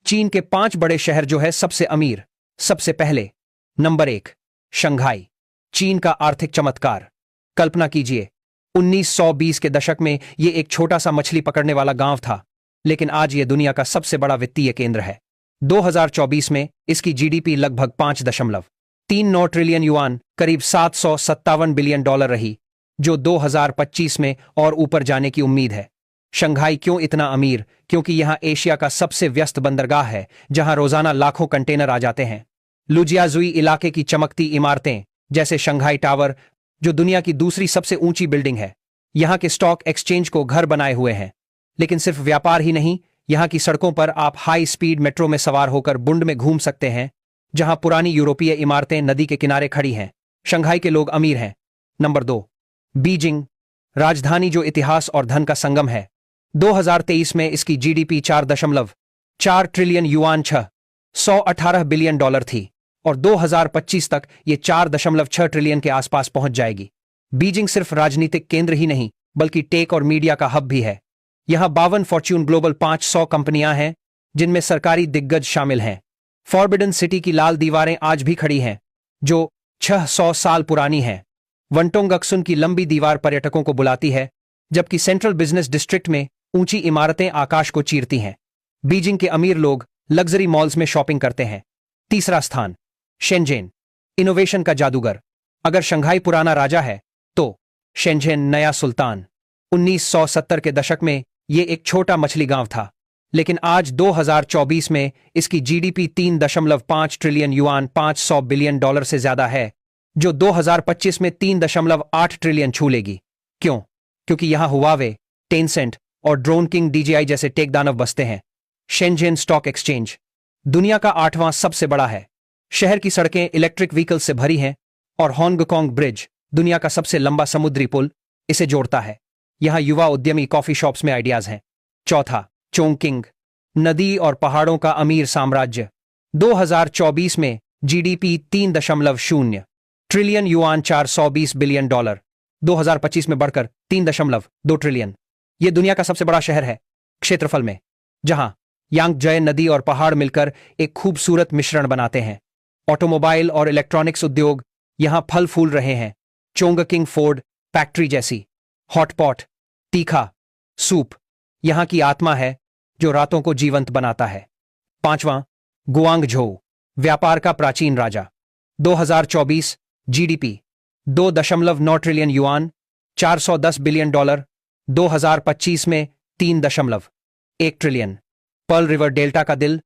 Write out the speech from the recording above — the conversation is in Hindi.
चीन के 5 बड़े शहर जो है सबसे अमीर। सबसे पहले नंबर 1 शंघाई, चीन का आर्थिक चमत्कार। कल्पना कीजिए 1920 के दशक में यह एक छोटा सा मछली पकड़ने वाला गांव था, लेकिन आज यह दुनिया का सबसे बड़ा वित्तीय केंद्र है। 2024 में इसकी जीडीपी लगभग 5.39 ट्रिलियन युआन, करीब $757 बिलियन रही, जो 2025 में और ऊपर जाने की उम्मीद है। शंघाई क्यों इतना अमीर? क्योंकि यहां एशिया का सबसे व्यस्त बंदरगाह है, जहां रोजाना लाखों कंटेनर आ जाते हैं। लुजियाजुई इलाके की चमकती इमारतें जैसे शंघाई टावर, जो दुनिया की दूसरी सबसे ऊंची बिल्डिंग है, यहां के स्टॉक एक्सचेंज को घर बनाए हुए हैं। लेकिन सिर्फ व्यापार ही नहीं, यहां की सड़कों पर आप हाई स्पीड मेट्रो में सवार होकर बुंड में घूम सकते हैं, जहां पुरानी यूरोपीय इमारतें नदी के किनारे खड़ी हैं। शंघाई के लोग अमीर हैं। नंबर 2 बीजिंग, राजधानी जो इतिहास और धन का संगम है। 2023 में इसकी जीडीपी 4.4 ट्रिलियन युआन, $618 बिलियन थी, और 2025 तक ये 4.6 ट्रिलियन के आसपास पहुंच जाएगी। बीजिंग सिर्फ राजनीतिक केंद्र ही नहीं, बल्कि टेक और मीडिया का हब भी है। यहां 52 फॉर्च्यून ग्लोबल 500 कंपनियां हैं, जिनमें सरकारी दिग्गज शामिल हैं। फॉरबिडन सिटी की लाल दीवारें आज भी खड़ी हैं, जो 600 साल पुरानी हैं। वंटोंगक्सुन की लंबी दीवार पर्यटकों को बुलाती है, जबकि सेंट्रल बिजनेस डिस्ट्रिक्ट में ऊंची इमारतें आकाश को चीरती हैं। बीजिंग के अमीर लोग लग्जरी मॉल्स में शॉपिंग करते हैं। तीसरा स्थान शेंजेन, इनोवेशन का जादूगर। अगर शंघाई पुराना राजा है, तो शेंजेन नया सुल्तान। 1970 के दशक में यह एक छोटा मछली गांव था, लेकिन आज 2024 में इसकी जीडीपी 3.5 ट्रिलियन युआन, $500 बिलियन से ज्यादा है, जो 2025 में 3.8 ट्रिलियन छू लेगी। क्यों? क्योंकि यहां हुआवे, टेंसेंट और ड्रोन किंग डीजीआई जैसे टेक दानव बसते हैं। शेंजेन स्टॉक एक्सचेंज दुनिया का 8वां सबसे बड़ा है। शहर की सड़कें इलेक्ट्रिक व्हीकल से भरी हैं, और हांगकांग ब्रिज, दुनिया का सबसे लंबा समुद्री पुल, इसे जोड़ता है। यहां युवा उद्यमी कॉफी शॉप्स में आइडियाज हैं। चौथा चोंगकिंग, नदी और पहाड़ों का अमीर साम्राज्य। 2024 में जीडीपी 3.0 ट्रिलियन युआन, $420 बिलियन, 2025 में बढ़कर 3.2 ट्रिलियन। यह दुनिया का सबसे बड़ा शहर है क्षेत्रफल में, जहां यांगजय नदी और पहाड़ मिलकर एक खूबसूरत मिश्रण बनाते हैं। ऑटोमोबाइल और इलेक्ट्रॉनिक्स उद्योग यहां फल फूल रहे हैं। चोंगकिंग फोर्ड फैक्ट्री जैसी हॉटपॉट तीखा सूप यहां की आत्मा है, जो रातों को जीवंत बनाता है। पांचवां गुआंगझोउ, व्यापार का प्राचीन राजा। 2024 जीडीपी 2.9 ट्रिलियन युआन, $410 बिलियन, 2025 में 3.1 ट्रिलियन। पर्ल रिवर डेल्टा का दिल,